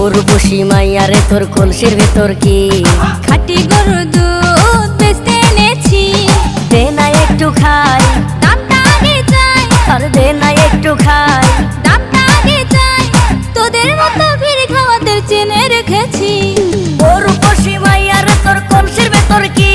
উর্বশী মাইয়ারে তোর কলসির ভেতর কি খাঁটি গরুর দুধ বেচতে এনেছি। দে না একটু খাই, দামটা আগে চাই, আর দে না একটু খাই। দামটা আগে চাই, তোদের মতো ভিড় খাওয়াদের চেনে রেখেছি। উর্বশী মাইয়ারে তোর কলসির ভেতর কি